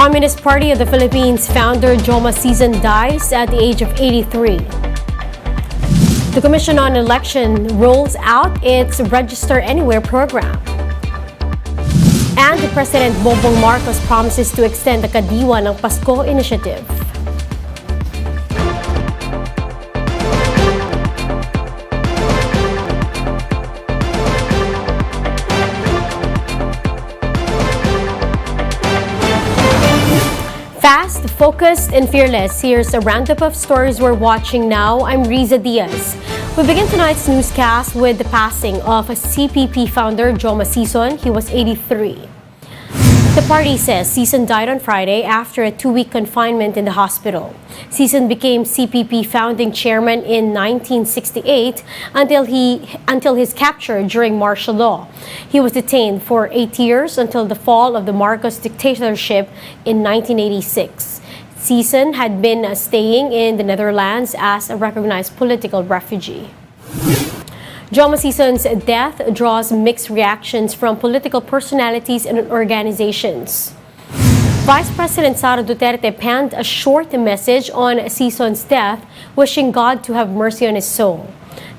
Communist Party of the Philippines founder Joma Sison dies at the age of 83. The Commission on Election rolls out its Register Anywhere program. And President Bongbong Marcos promises to extend the Kadiwa ng Pasko initiative. Fast, focused, and fearless. Here's a roundup of stories we're watching now. I'm Riza Diaz. We begin tonight's newscast with the passing of CPP founder Joma Sison. He was 83. The party says Sison died on Friday after a 2-week confinement in the hospital. Sison became CPP founding chairman in 1968 until his capture during martial law. He was detained for 8 years until the fall of the Marcos dictatorship in 1986. Sison had been staying in the Netherlands as a recognized political refugee. Joma Sison's death draws mixed reactions from political personalities and organizations. Vice President Sara Duterte penned a short message on Sison's death, wishing God to have mercy on his soul.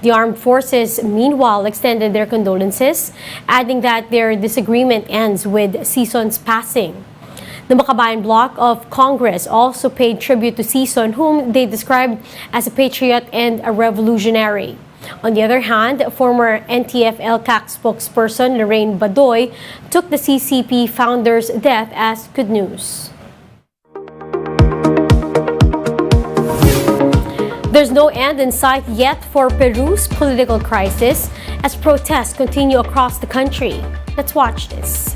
The armed forces, meanwhile, extended their condolences, adding that their disagreement ends with Sison's passing. The Makabayan bloc of Congress also paid tribute to Sison, whom they described as a patriot and a revolutionary. On the other hand, former NTF-ELCAC spokesperson Lorraine Badoy took the CCP founder's death as good news. There's no end in sight yet for Peru's political crisis as protests continue across the country. Let's watch this.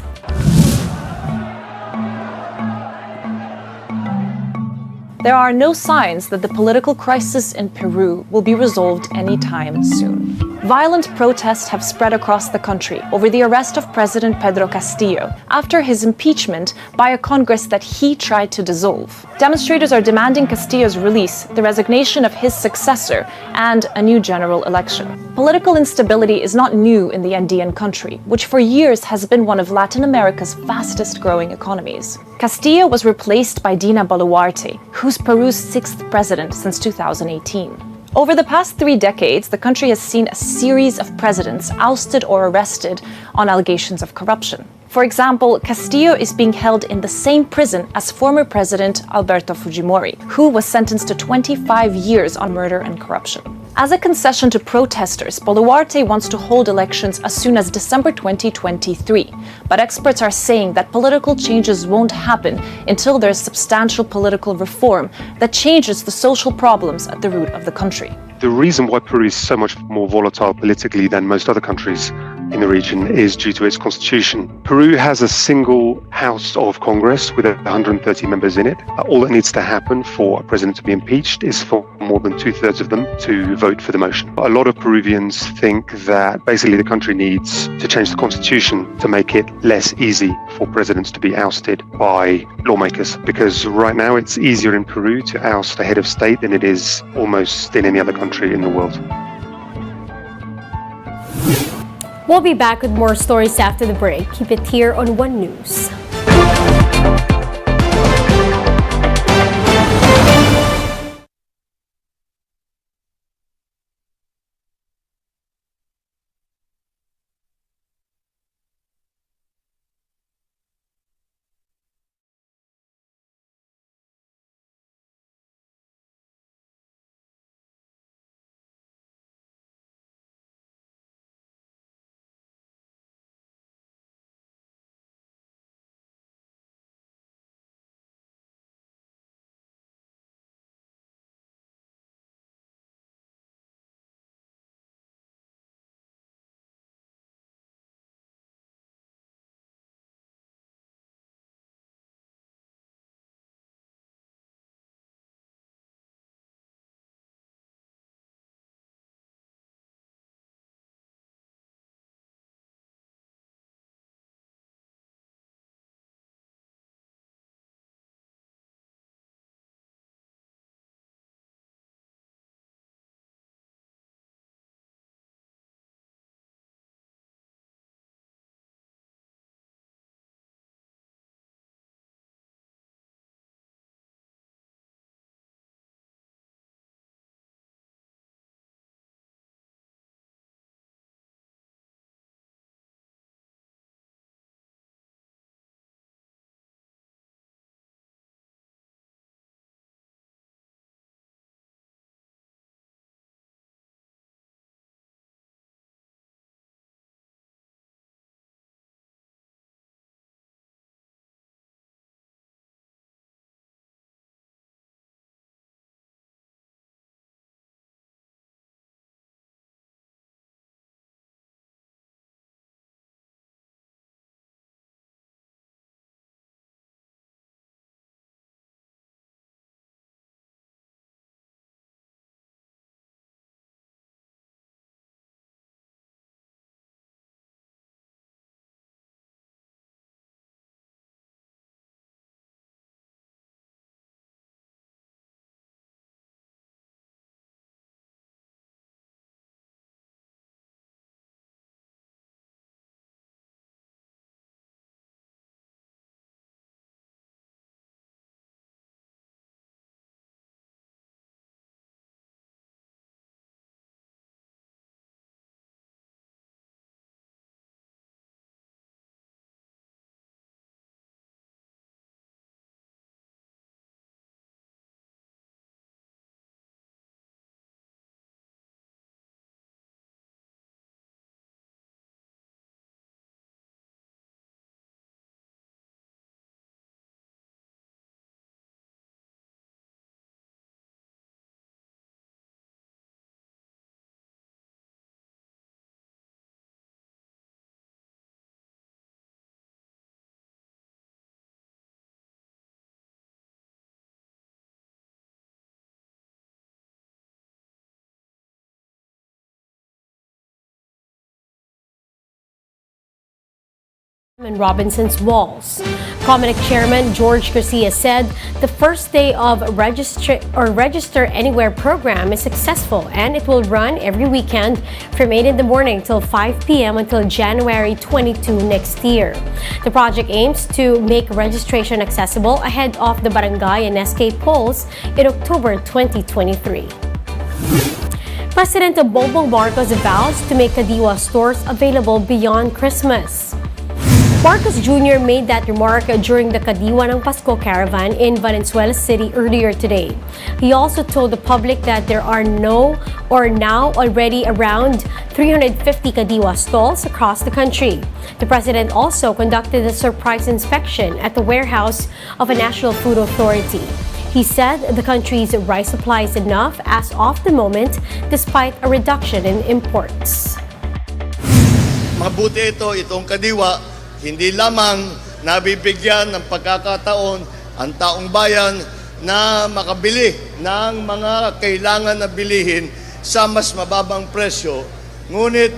There are no signs that the political crisis in Peru will be resolved anytime soon. Violent protests have spread across the country over the arrest of President Pedro Castillo after his impeachment by a Congress that he tried to dissolve. Demonstrators are demanding Castillo's release, the resignation of his successor, and a new general election. Political instability is not new in the Andean country, which for years has been one of Latin America's fastest growing economies. Castillo was replaced by Dina Boluarte, who's Peru's 6th president since 2018. Over the past 3 decades, the country has seen a series of presidents ousted or arrested on allegations of corruption. For example, Castillo is being held in the same prison as former President Alberto Fujimori, who was sentenced to 25 years on murder and corruption. As a concession to protesters, Boluarte wants to hold elections as soon as December 2023. But experts are saying that political changes won't happen until there's substantial political reform that changes the social problems at the root of the country. The reason why Peru is so much more volatile politically than most other countries in the region is due to its constitution. Peru has a single house of Congress with 130 members in it. All that needs to happen for a president to be impeached is for more than 2/3 of them to vote for the motion. A lot of Peruvians think that basically the country needs to change the constitution to make it less easy for presidents to be ousted by lawmakers, because right now it's easier in Peru to oust a head of state than it is almost in any other country in the world. We'll be back with more stories after the break. Keep it here on One News. in Robinson's Walls. Comelec Chairman George Garcia said the first day of Register Anywhere program is successful and it will run every weekend from 8 in the morning till 5 p.m. until January 22 next year. The project aims to make registration accessible ahead of the barangay and SK polls in October 2023. President Bongbong Marcos vows to make Kadiwa stores available beyond Christmas. Marcos Jr. made that remark during the Kadiwa ng Pasko caravan in Valenzuela City earlier today. He also told the public that there are now already around 350 Kadiwa stalls across the country. The president also conducted a surprise inspection at the warehouse of a National Food Authority. He said the country's rice supply is enough as of the moment despite a reduction in imports. Mabuti itong Kadiwa, hindi lamang nabibigyan ng pagkakataon ang taong bayan na makabili ng mga kailangan na bilihin sa mas mababang presyo, ngunit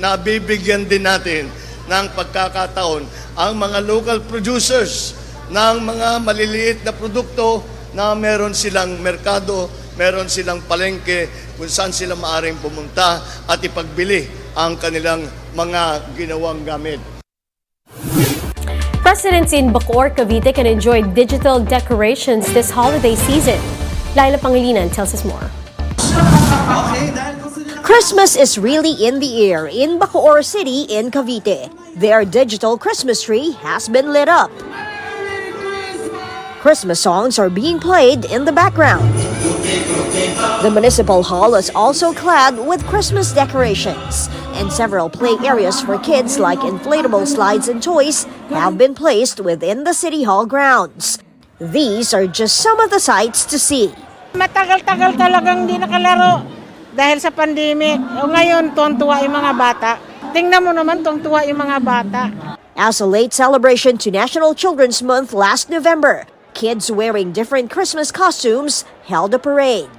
nabibigyan din natin ng pagkakataon ang mga local producers ng mga maliliit na produkto na meron silang merkado, meron silang palengke kung saan sila maaaring pumunta at ipagbili ang kanilang mga ginawang gamit. Residents in Bacoor, Cavite can enjoy digital decorations this holiday season. Laila Pangilinan tells us more. Christmas is really in the air in Bacoor City in Cavite. Their digital Christmas tree has been lit up. Christmas songs are being played in the background. The municipal hall is also clad with Christmas decorations, and several play areas for kids like inflatable slides and toys have been placed within the City Hall grounds. These are just some of the sights to see. Matagal-tagal talagang hindi nakalaro dahil sa pandemic. O ngayon, tuwang-tuwa yung mga bata. Tingnan mo naman, tuwang-tuwa yung mga bata. As a late celebration to National Children's Month last November, kids wearing different Christmas costumes held a parade.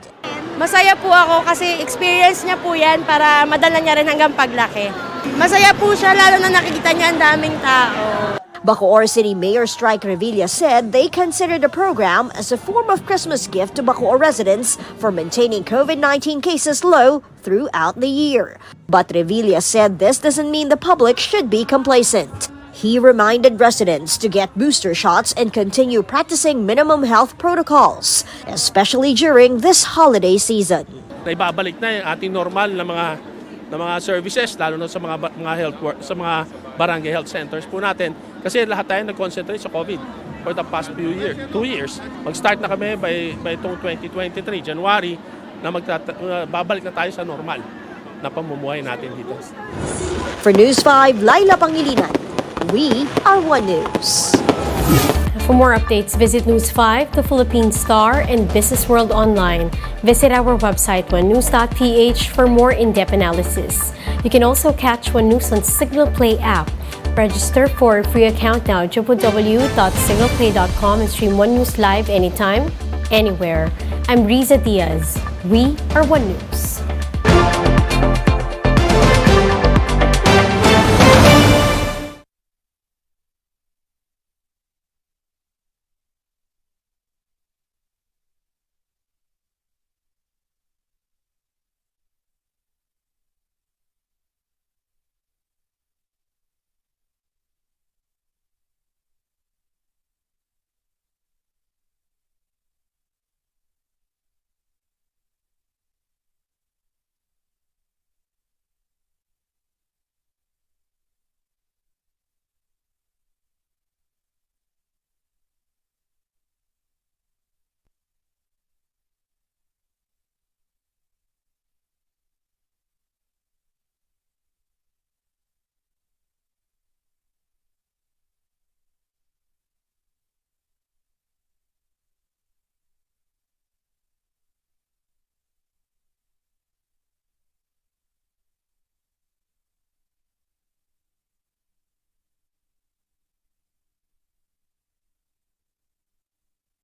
Masaya po ako kasi experience niya po yan para madala niya rin hanggang paglaki. Masaya po siya lalo na nakikita niya ang daming tao. Bacoor City Mayor Strike Revilla said they consider the program as a form of Christmas gift to Bacoor residents for maintaining COVID-19 cases low throughout the year. But Revilla said this doesn't mean the public should be complacent. He reminded residents to get booster shots and continue practicing minimum health protocols, especially during this holiday season. Ibabalik na yung ating normal na mga services, lalo na sa sa mga barangay health centers po natin. Kasi lahat tayo nag-concentrate sa COVID for the past 2 years. Mag-start na kami by itong 2023, January, na babalik na tayo sa normal na pamumuhay natin dito. For News 5, Laila Pangilinan. We are One News. For more updates, visit News 5, the Philippine Star, and Business World Online. Visit our website, onenews.ph, for more in-depth analysis. You can also catch One News on Signal Play app. Register for a free account now, www.signalplay.com, and stream One News live anytime, anywhere. I'm Riza Diaz. We are One News.